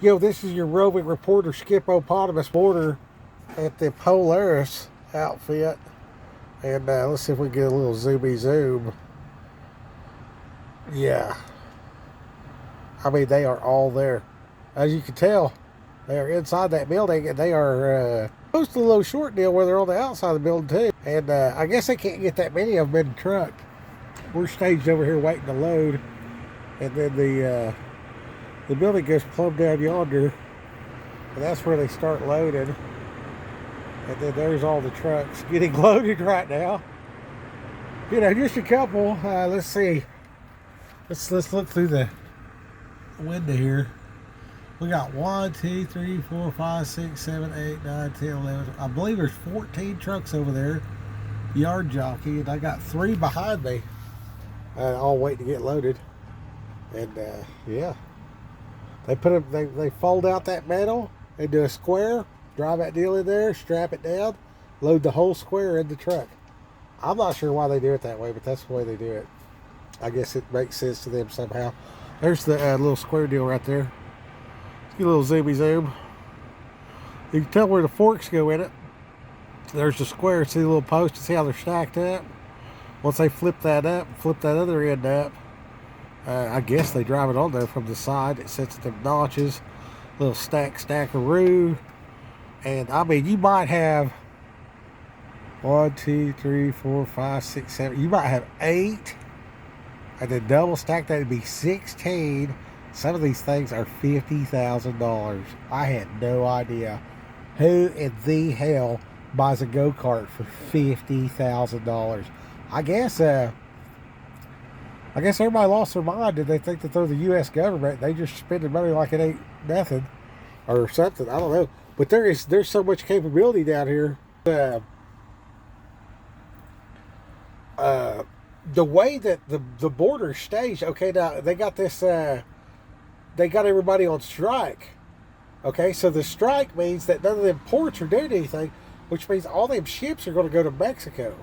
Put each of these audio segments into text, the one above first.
Yo, this is your roving reporter Skip Opotamus Border at the Polaris outfit. And let's see if we can get a little zoomy zoom. Yeah. I mean, they are all there. As you can tell, they are inside that building, and they are close to the little short deal where they're on the outside of the building, too. And I guess they can't get that many of them in the truck. We're staged over here waiting to load. And then the building goes plumb down yonder. And that's where they start loading. And then there's all the trucks getting loaded right now. You know, just a couple. Let's see. Let's look through the window here. We got 1, 2, 3, 4, 5, 6, 7, 8, 9, 10, 11. I believe there's 14 trucks over there. Yard jockey. And I got 3 behind me. All waiting to get loaded. And yeah. They put them, they fold out that metal. They do a square. Drive that deal in there, strap it down, load the whole square in the truck. I'm not sure why they do it that way, but that's the way they do it. I guess it makes sense to them somehow. There's the little square deal right there. Let's get a little zoomy zoom. You can tell where the forks go in it. There's the square. See the little post? See how they're stacked up? Once they flip that up, flip that other end up, I guess they drive it on there from the side. It sets them notches. Little stackaroo. And I mean, you might have 1, 2, 3, 4, 5, 6, 7. You might have 8. And then double stack that would be 16. Some of these things are $50,000. I had no idea. Who in the hell buys a go-kart for $50,000? I guess everybody lost their mind. Did they think that they're the U.S. government? They just spending money like it ain't nothing or something. I don't know. But there's so much capability down here. The way that the border staged. Okay, now they got this. They got everybody on strike. Okay, so the strike means that none of them ports are doing anything, which means all them ships are going to go to Mexico.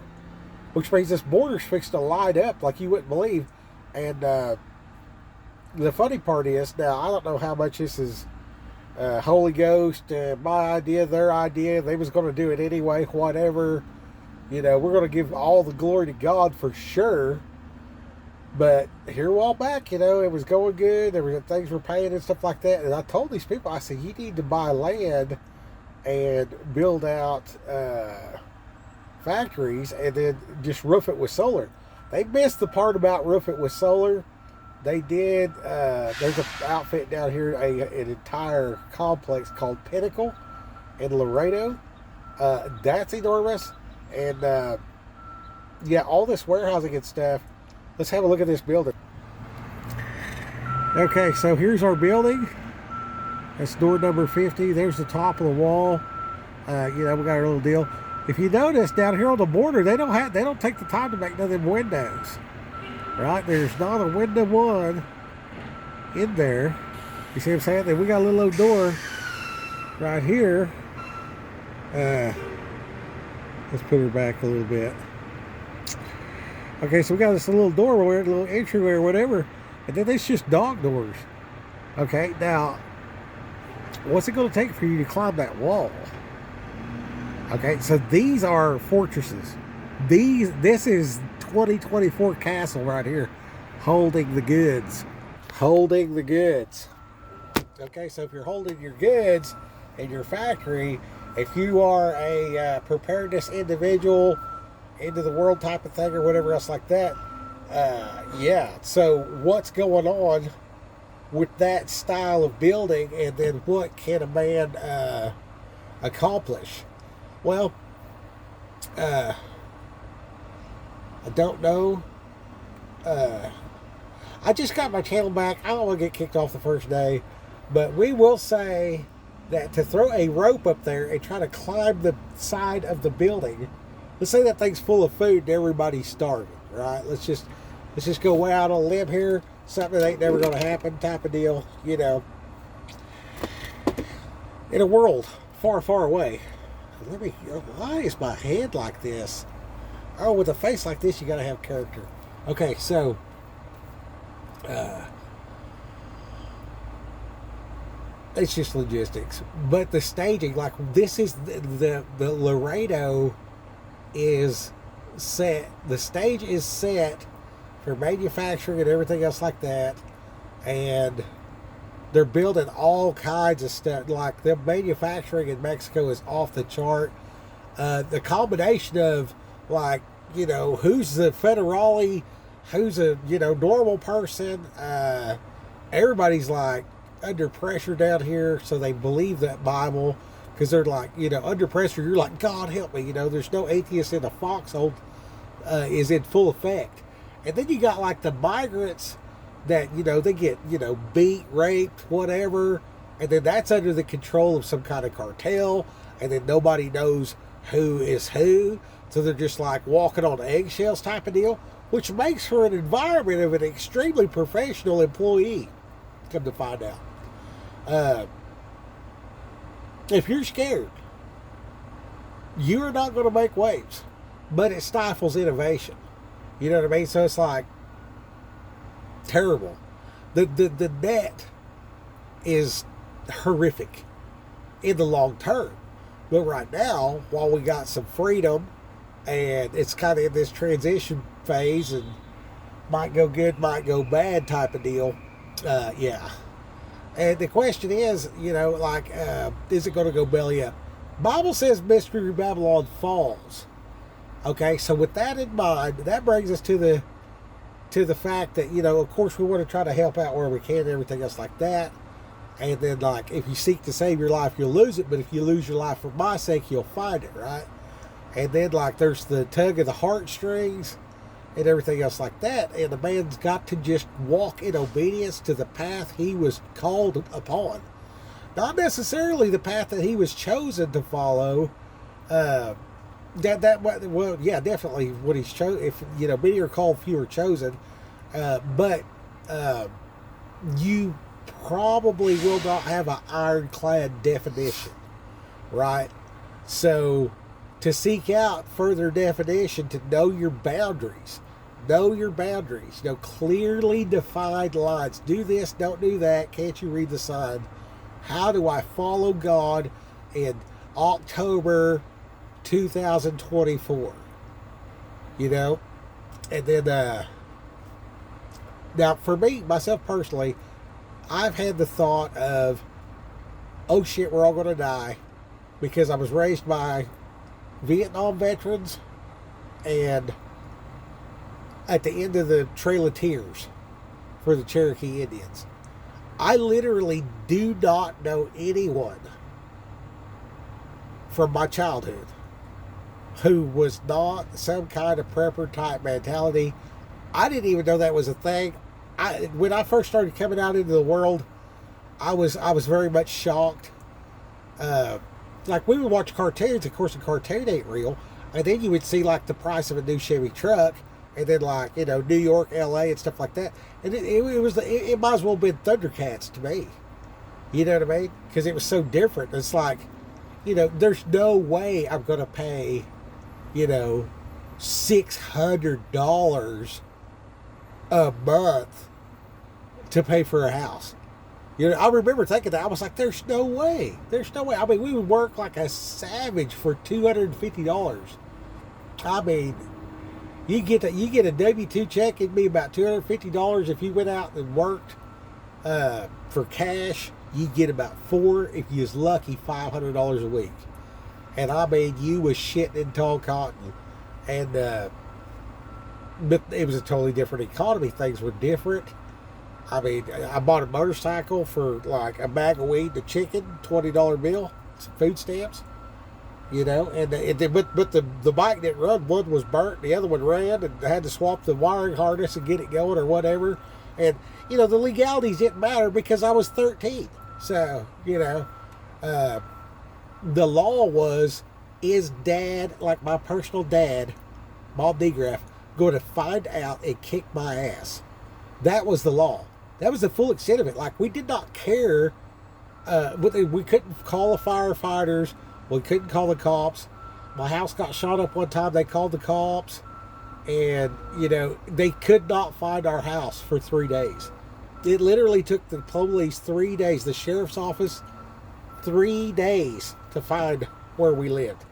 Which means this border's fixed to light up like you wouldn't believe. And the funny part is, now I don't know how much this is. Holy Ghost, my idea, their idea. They was going to do it anyway, whatever. You know, we're going to give all the glory to God for sure. But here a while back, you know, it was going good. There were things were paying and stuff like that. And I told these people, I said, you need to buy land and build out factories and then just roof it with solar. They missed the part about roof it with solar. They did, there's an outfit down here, an entire complex called Pinnacle in Laredo. That's enormous. And, yeah, all this warehousing and stuff. Let's have a look at this building. Okay, so here's our building. That's door number 50. There's the top of the wall. You know, we got our little deal. If you notice, down here on the border, they don't take the time to make none of them windows. Right, there's not a window one in there. You see what I'm saying? Then we got a little old door right here. Let's put her back a little bit. Okay, so we got this little doorway, a little entryway or whatever, and then it's just dog doors. Okay, now, what's it going to take for you to climb that wall? Okay, so these are fortresses. This is 2024 castle right here, holding the goods. Holding the goods. Okay, so if you're holding your goods in your factory, if you are a preparedness individual, into the world type of thing or whatever else like that, yeah. So what's going on with that style of building, and then what can a man accomplish? Well, I don't know. I just got my channel back. I don't want to get kicked off the first day, but we will say that to throw a rope up there and try to climb the side of the building, let's say that thing's full of food and everybody's starving, right? Let's just go way out on a limb here. Something that ain't never going to happen type of deal, you know. In a world far, far away. Why is my head like this? Oh, with a face like this, you got to have character. Okay, so, It's just logistics. But the staging, like this is the Laredo is set. The stage is set for manufacturing and everything else like that, and they're building all kinds of stuff. Like the manufacturing in Mexico is off the chart. The combination of like who's the federale, who's a normal person. Everybody's like under pressure down here, so they believe that Bible because they're like under pressure. You're like, God help me. There's no atheist in the foxhole is in full effect, and then you got like the migrants that they get beat, raped, whatever, and then that's under the control of some kind of cartel, and then nobody knows who is who, so they're just like walking on eggshells type of deal, which makes for an environment of an extremely professional employee. Come to find out, if you're scared, you're not going to make waves, but it stifles innovation. You know what I mean? So it's like terrible. The net is horrific in the long term. But right now, while we got some freedom and it's kind of in this transition phase and might go good, might go bad type of deal, yeah. And the question is, is it going to go belly up? Bible says Mystery Babylon falls. Okay, so with that in mind, that brings us to the fact that, of course we want to try to help out where we can and everything else like that. And then, like, if you seek to save your life, you'll lose it. But if you lose your life for my sake, you'll find it, right? And then, like, there's the tug of the heartstrings and everything else like that. And the man's got to just walk in obedience to the path he was called upon. Not necessarily the path that he was chosen to follow. Well, yeah, definitely what he's chosen. If, many are called, few are chosen. But you probably will not have an ironclad definition, right? So to seek out further definition, to know your boundaries, clearly defined lines. Do this, don't do that. Can't you read the sign? How do I follow God in October 2024? And then now for me, myself personally, I've had the thought of, oh shit, we're all going to die, because I was raised by Vietnam veterans, and at the end of the Trail of Tears for the Cherokee Indians, I literally do not know anyone from my childhood who was not some kind of prepper type mentality. I didn't even know that was a thing. When I first started coming out into the world, I was very much shocked. Like, we would watch cartoons. Of course, a cartoon ain't real. And then you would see, like, the price of a new Chevy truck, and then, like, New York, L.A., and stuff like that. And it might as well have been Thundercats to me. You know what I mean? Because it was so different. It's like, there's no way I'm going to pay, $600 a month to pay for a house. I remember thinking that. I was like, there's no way. I mean, we would work like a savage for $250. I mean, you get a W-2 check, it'd be about $250. If you went out and worked for cash, you get about if you was lucky, $500 a week. And I mean, you was shitting in tall cotton. And but it was a totally different economy. Things were different. I mean, I bought a motorcycle for like a bag of weed, a chicken, $20 bill, some food stamps, and but the bike didn't run. One was burnt, the other one ran, and I had to swap the wiring harness and get it going or whatever. And the legalities didn't matter because I was 13. So the law was, is Dad, like my personal dad, Bob DeGraff, going to find out and kick my ass? That was the law. That was the full extent of it. Like, we did not care. We couldn't call the firefighters. We couldn't call the cops. My house got shot up one time. They called the cops. And, they could not find our house for 3 days. It literally took the police 3 days, the sheriff's office, 3 days to find where we lived.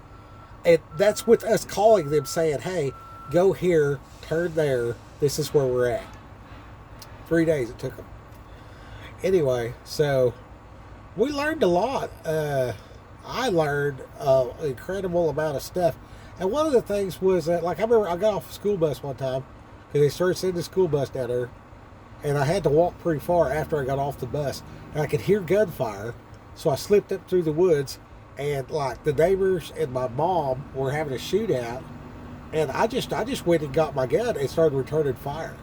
And that's with us calling them saying, hey, go here, turn there, this is where we're at. 3 days it took them. Anyway, so we learned a lot. I learned an incredible amount of stuff. And one of the things was that, like, I remember I got off a school bus one time because they started sending the school bus down there, and I had to walk pretty far after I got off the bus, and I could hear gunfire, so I slipped up through the woods, and like the neighbors and my mom were having a shootout, and I just went and got my gun and started returning fire.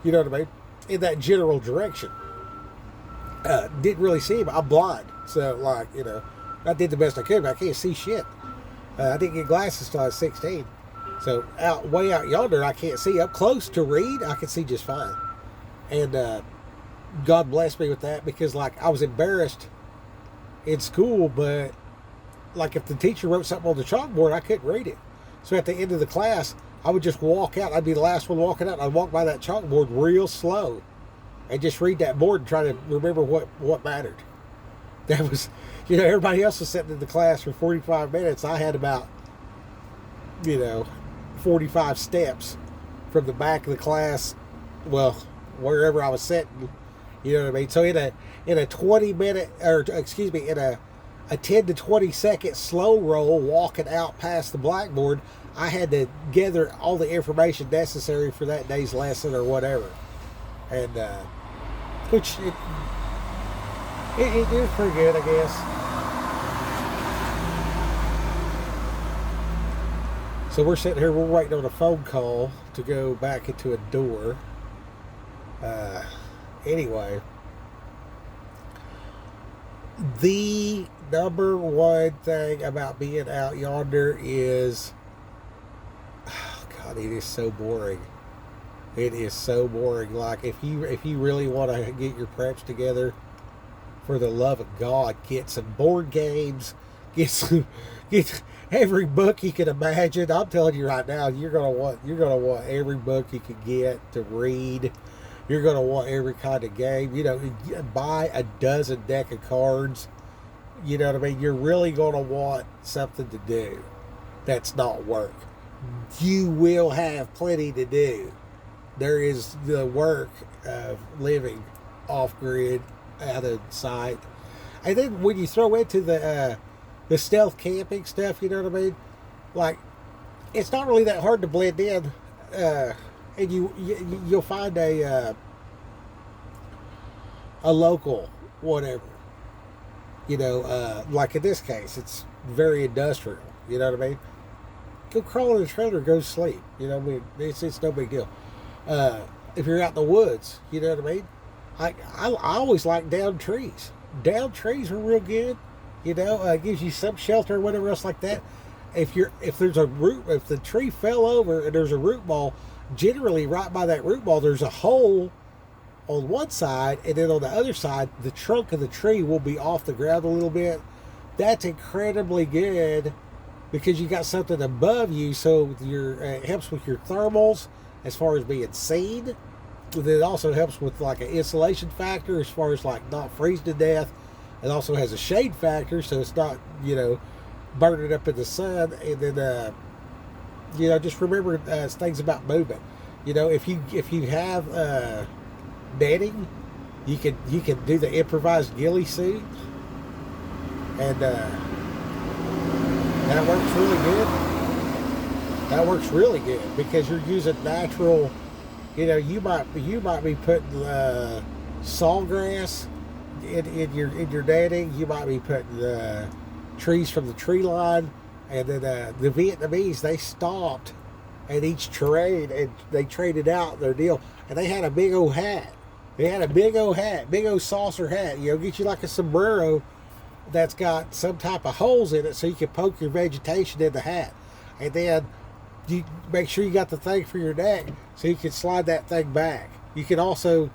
You know what I mean? In that general direction. Didn't really see him. I'm blind, so like, you know, I did the best I could, but I can't see shit. I didn't get glasses till I was 16, so way out yonder I can't see. Up close to read, I can see just fine. And God blessed me with that, because like I was embarrassed in school, but like if the teacher wrote something on the chalkboard, I couldn't read it. So at the end of the class, I would just walk out. I'd be the last one walking out. I'd walk by that chalkboard real slow and just read that board and try to remember what mattered. That was, you know, everybody else was sitting in the class for 45 minutes. I had about, 45 steps from the back of the class, well, wherever I was sitting, you know what I mean? So in a 20 minute, or excuse me, in a 10 to 20 second slow roll walking out past the blackboard, I had to gather all the information necessary for that day's lesson or whatever. And, which it was pretty good, I guess. So we're sitting here, we're waiting on a phone call to go back into a door. Anyway, the number one thing about being out yonder is, oh God, it is so boring. It is so boring. Like if you really want to get your preps together, for the love of God, get some board games, get every book you can imagine. I'm telling you right now, you're gonna want every book you can get to read. You're gonna want every kind of game. Buy a dozen deck of cards. You know what I mean? You're really gonna want something to do that's not work. You will have plenty to do. There is the work of living off grid, out of sight, and then when you throw into the stealth camping stuff, you know what I mean? Like, it's not really that hard to blend in, and you'll find a local whatever. Like in this case, it's very industrial. You know what I mean? Go crawl in the trailer, go sleep. You know what I mean? It's no big deal. If you're out in the woods, you know what I mean? I always like down trees. Down trees are real good. It gives you some shelter or whatever else like that. If the tree fell over and there's a root ball, generally right by that root ball there's a hole on one side, and then on the other side the trunk of the tree will be off the ground a little bit. That's incredibly good because you got something above you, so it helps with your thermals as far as being seen. It also helps with like an insulation factor as far as like not freezing to death. It also has a shade factor, so it's not, burning up in the sun. And then, just remember things about movement. If you have netting, you can do the improvised ghillie suit, and that works really good. That works really good because you're using natural. You might be putting sawgrass in your netting. You might be putting trees from the tree line, and then the Vietnamese, they stopped at each terrain and they traded out their deal, and they had a big old hat. They had a big old saucer hat. Get you like a sombrero that's got some type of holes in it so you can poke your vegetation in the hat, and then you make sure you got the thing for your neck so you can slide that thing back. You can also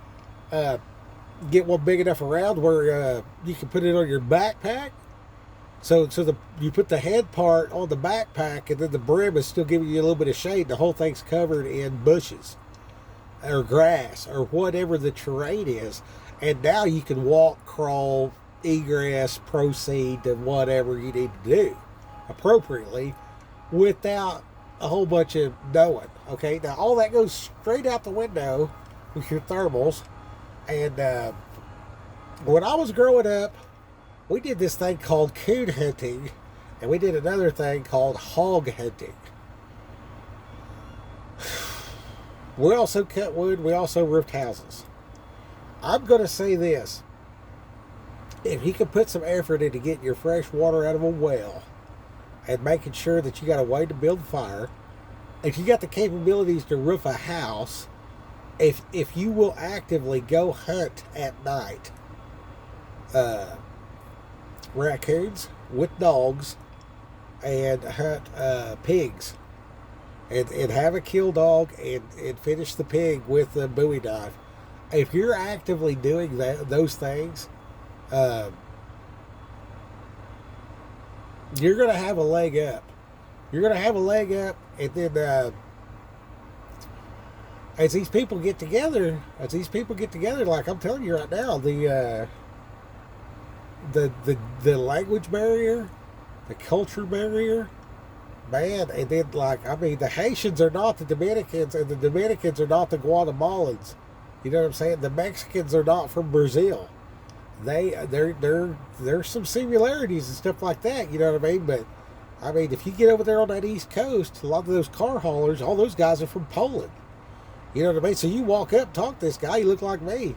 get one big enough around where you can put it on your backpack. So you put the head part on the backpack, and then the brim is still giving you a little bit of shade. The whole thing's covered in bushes. or grass or whatever the terrain is. And now you can walk, crawl, egress, proceed to whatever you need to do appropriately without a whole bunch of knowing. Okay, now all that goes straight out the window with your thermals. And when I was growing up, we did this thing called coon hunting, and we did another thing called hog hunting. We also cut wood, we also roofed houses. I'm going to say this. If you can put some effort into getting your fresh water out of a well and making sure that you got a way to build fire, if you got the capabilities to roof a house, if you will actively go hunt at night, raccoons with dogs, and hunt pigs, and have a kill dog and finish the pig with a Bowie knife. If you're actively doing those things, you're going to have a leg up. You're going to have a leg up, and then as these people get together, like I'm telling you right now, the language barrier, the culture barrier, man, and then the Haitians are not the Dominicans, and the Dominicans are not the Guatemalans. You know what I'm saying? The Mexicans are not from Brazil. There's some similarities and stuff like that. You know what I mean? But I mean, if you get over there on that East Coast, a lot of those car haulers, all those guys are from Poland. You know what I mean? So you walk up, talk to this guy, he look like me,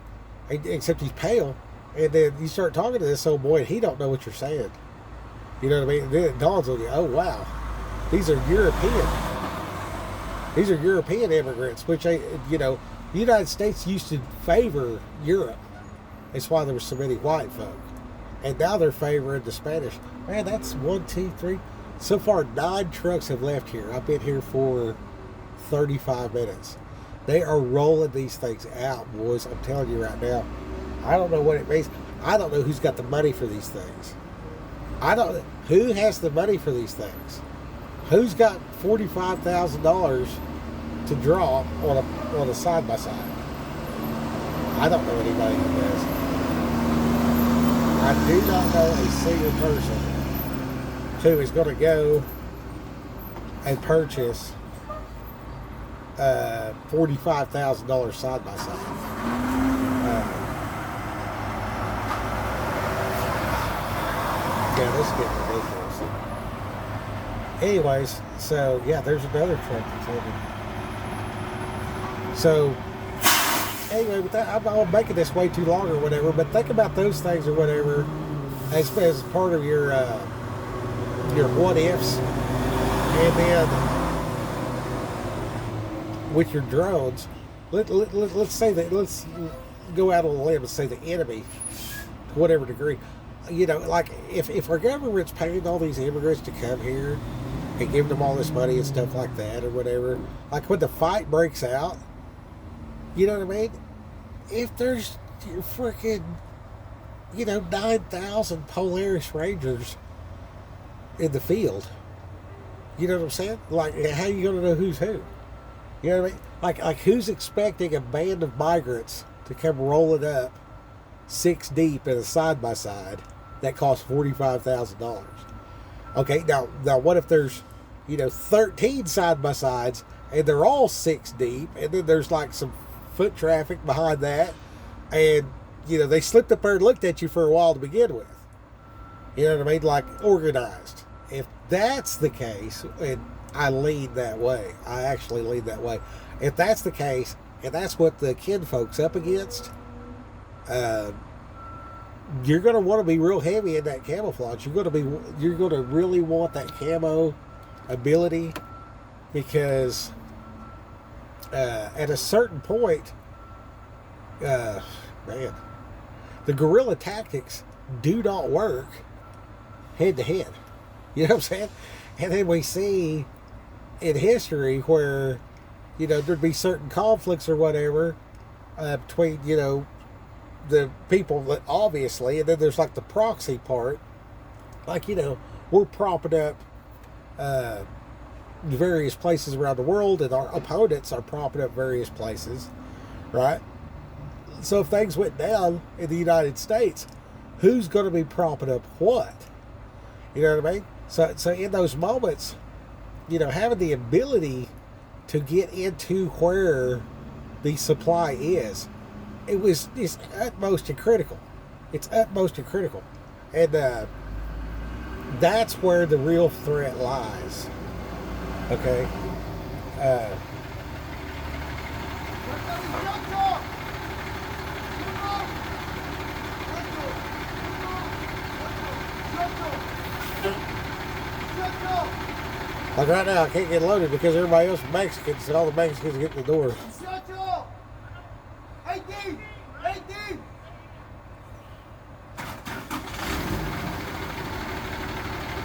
except he's pale. And then you start talking to this old boy, and he don't know what you're saying. You know what I mean? And then it dawns on you, oh wow, these are European. These are European immigrants, which the United States used to favor Europe. That's why there were so many white folk. And now they're favoring the Spanish. Man, that's 1, 2, 3. So far, 9 trucks have left here. I've been here for 35 minutes. They are rolling these things out, boys. I'm telling you right now. I don't know what it means. I don't know who's got the money for these things. Who has the money for these things? Who's got $45,000 to draw on a side by side? I don't know anybody who does. I do not know a single person who is going to go and purchase $45,000 side by side. Yeah, this is getting ridiculous. Anyways, so yeah, there's another truck that's headed. So anyway, with that, I'm making this way too long or whatever. But think about those things or whatever as part of your what ifs, and then with your drones, let's say that let's go out on a limb and say the enemy, to whatever degree. Like if our government's paying all these immigrants to come here and giving them all this money and stuff like that or whatever, like when the fight breaks out, you know what I mean? If there's freaking, 9,000 Polaris Rangers in the field, you know what I'm saying? Like, how you going to know who's who? You know what I mean? Like who's expecting a band of migrants to come rolling up 6 deep in a side-by-side that costs $45,000? Okay, now what if there's, 13 side-by-sides and they're all 6 deep, and then there's like some foot traffic behind that, and, they slipped up there and looked at you for a while to begin with. You know what I mean? Like, organized. If that's the case, and I lean that way, I actually lean that way. If that's the case, and that's what the kinfolk's up against, you're going to want to be real heavy in that camouflage. You're going to really want that camo ability, because at a certain point, man, the guerrilla tactics do not work head to head. You know what I'm saying? And then we see in history where, there'd be certain conflicts or whatever between, the people that obviously, and then there's like the proxy part. Like, we're propping up various places around the world, and our opponents are propping up various places. right? So if things went down in the United States, who's going to be propping up what? You know what I mean? So in those moments, having the ability to get into where the supply is, it's utmost and critical. It's utmost and critical, and that's where the real threat lies. Okay. Uh, like right now, I can't get loaded because everybody else is Mexican, so all the Mexicans get in the door.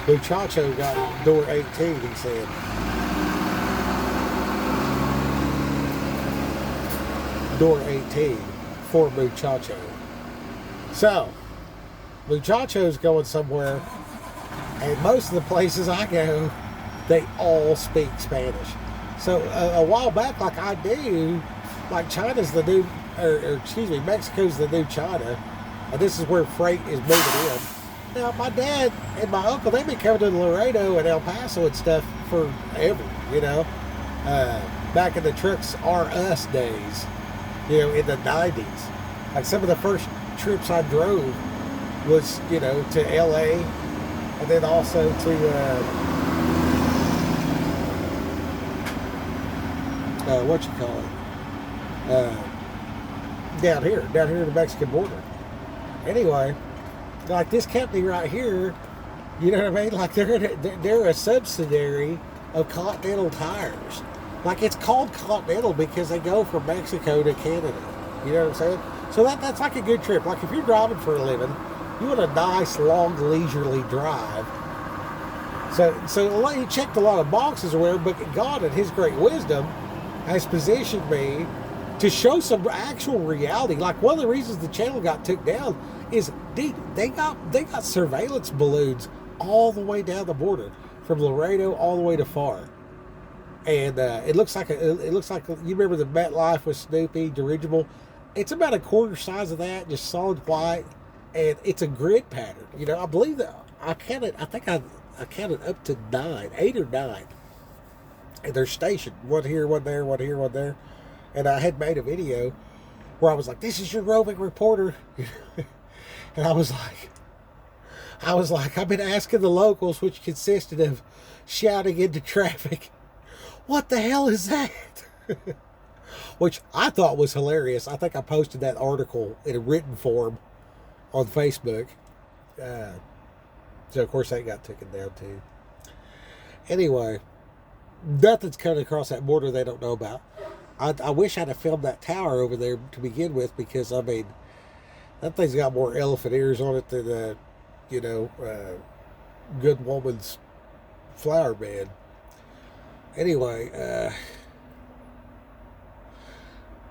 Muchacho got door 18, he said. Door 18 for Muchacho. So, Muchacho's going somewhere, and most of the places I go, they all speak Spanish. So, a while back, like I do, like China's the new, or excuse me, Mexico's the new China, and this is where freight is moving in. Now, my dad and my uncle, they've been coming to Laredo and El Paso and stuff forever, back in the Trucks R Us days, in the 90s. Like some of the first trips I drove was, to LA, and then also to, down here at the Mexican border. Anyway, like this company right here, you know what I mean? Like they're a subsidiary of Continental Tires. Like it's called Continental because they go from Mexico to Canada. You know what I'm saying? So that's like a good trip. Like if you're driving for a living, you want a nice, long, leisurely drive. So you checked a lot of boxes or whatever, but God in His great wisdom has positioned me to show some actual reality. Like one of the reasons the channel got took down is, dude, they got surveillance balloons all the way down the border from Laredo all the way to Pharr, and it looks like you remember the MetLife with Snoopy dirigible. It's about a quarter size of that, just solid white, and it's a grid pattern. I believe that I counted up to 8 or 9, and they're stationed one here, one there, one here, one there. And I had made a video where I was like, "This is your roving reporter," and I was like, I've been asking the locals, which consisted of shouting into traffic, "What the hell is that?" Which I thought was hilarious. I think I posted that article in a written form on Facebook. So of course that got taken down too. Anyway, nothing's coming across that border they don't know about. I wish I'd have filmed that tower over there to begin with, because I mean, that thing's got more elephant ears on it than good woman's flower bed. Anyway,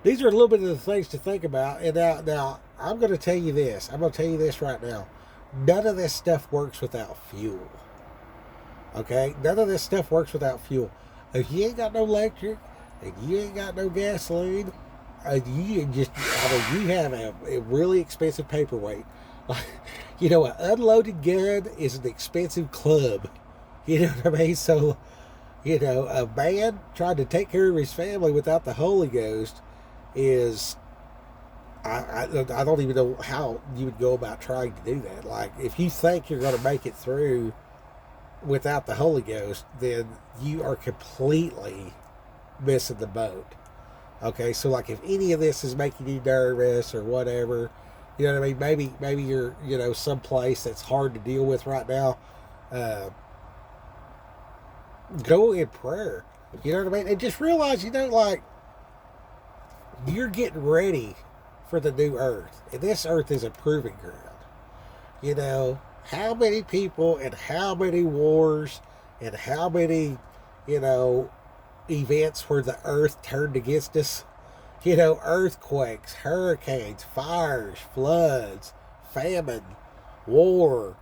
these are a little bit of the things to think about. And now I'm going to tell you this. I'm going to tell you this right now. None of this stuff works without fuel. Okay? None of this stuff works without fuel. If you ain't got no electric, and you ain't got no gasoline, you have a really expensive paperweight. An unloaded gun is an expensive club. You know what I mean? So, a man trying to take care of his family without the Holy Ghost is, I don't even know how you would go about trying to do that. Like, if you think you're going to make it through without the Holy Ghost, then you are completely missing the boat. Okay, so like if any of this is making you nervous or whatever, you know what I mean? Maybe you're someplace that's hard to deal with right now. Go in prayer. You know what I mean? And just realize, you're getting ready for the new earth, and this earth is a proving ground. How many people and how many wars and how many events where the earth turned against us. Earthquakes, hurricanes, fires, floods, famine, war,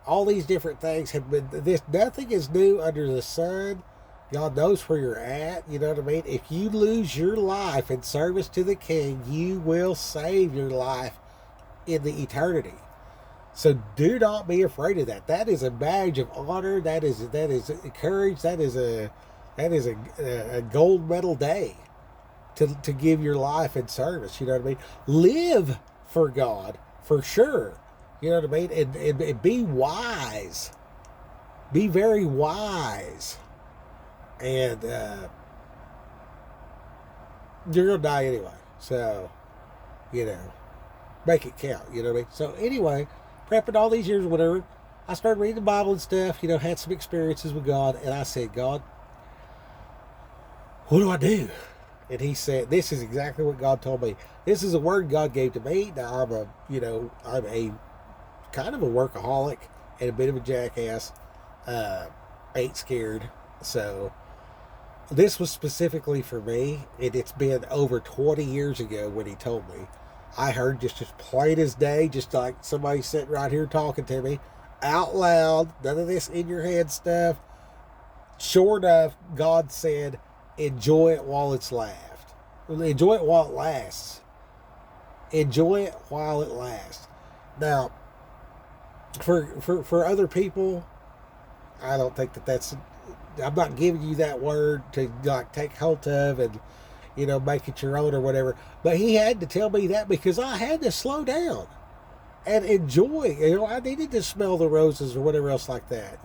all these different things have been, nothing is new under the sun, God knows where you're at. You know what I mean? If you lose your life in service to the King, you will save your life in the eternity. So do not be afraid of that. That is a badge of honor. That is courage. That is a gold medal day to give your life in service. You know what I mean? Live for God for sure. You know what I mean? And be wise. Be very wise. And you're gonna die anyway. So, you know, make it count. You know what I mean? So anyway, prepping all these years or whatever, I started reading the Bible and stuff. You know, had some experiences with God, and I said, God, what do I do? And he said, this is exactly what God told me. This is a word God gave to me. Now I'm a kind of a workaholic and a bit of a jackass. Ain't scared. So this was specifically for me, and it's been over 20 years ago when he told me. I heard just as plain as day, just like somebody sitting right here talking to me out loud, none of this in your head stuff. Sure enough, God said, enjoy it while it's lasts. Enjoy it while it lasts. Enjoy it while it lasts. Now, for other people, I don't think that's. I'm not giving you that word to like take hold of and make it your own or whatever. But he had to tell me that because I had to slow down and enjoy. I needed to smell the roses or whatever else like that.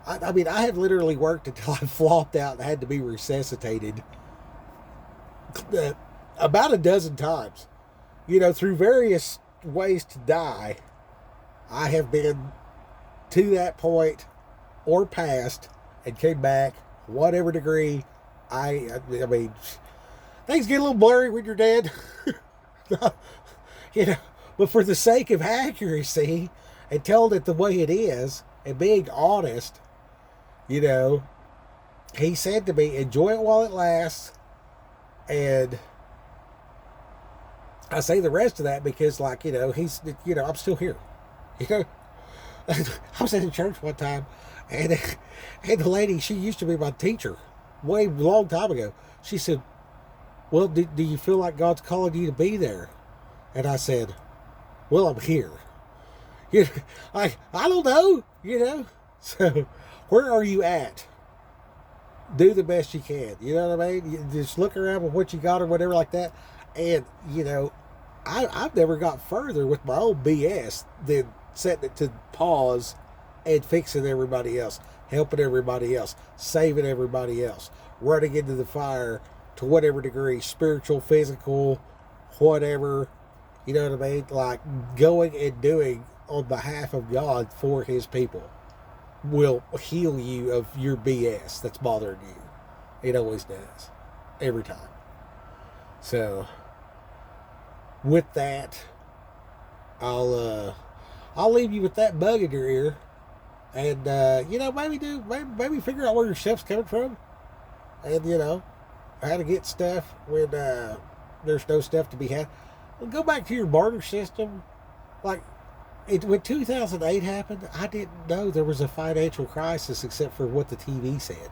I had literally worked until I flopped out and had to be resuscitated about a dozen times. Through various ways to die, I have been to that point or past and came back, whatever degree. I mean, things get a little blurry when you're dead. But for the sake of accuracy and telling it the way it is and being honest, he said to me, enjoy it while it lasts. And I say the rest of that because, I'm still here. I was in church one time, and the lady, she used to be my teacher way long time ago. She said, well, do you feel like God's calling you to be there? And I said, well, I'm here. I don't know, So, where are you at? Do the best you can. You know what I mean? You just look around with what you got or whatever like that. And, I've never got further with my own BS than setting it to pause and fixing everybody else, helping everybody else, saving everybody else, running into the fire to whatever degree, spiritual, physical, whatever, you know what I mean? Like going and doing on behalf of God for his people will heal you of your BS that's bothering you. It always does. Every time. So with that, I'll leave you with that bug in your ear, and maybe figure out where your stuff's coming from, and how to get stuff when there's no stuff to be had. Well, go back to your barter system. Like when 2008 happened, I didn't know there was a financial crisis except for what the TV said.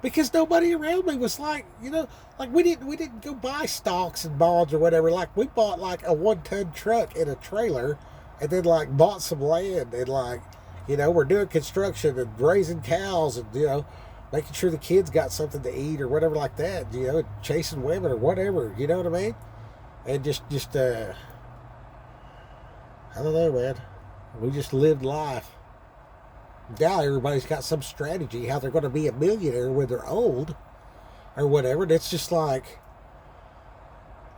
Because nobody around me was like we didn't go buy stocks and bonds or whatever. Like we bought like a 1-ton truck in a trailer, and then like bought some land and we're doing construction and raising cows and making sure the kids got something to eat or whatever like that. Chasing women or whatever. You know what I mean? And just I don't know, man. We just lived life. Now everybody's got some strategy how they're going to be a millionaire when they're old or whatever. And it's just like,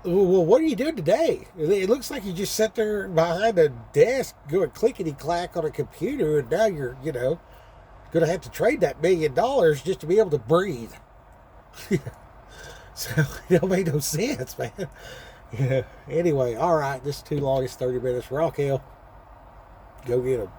well, what are you doing today? It looks like you just sat there behind a desk going clickety-clack on a computer, and now you're, going to have to trade that $1 million just to be able to breathe. So it don't make no sense, man. Anyway, all right, this is too long. It's 30 minutes. Rock Hill. Go get them.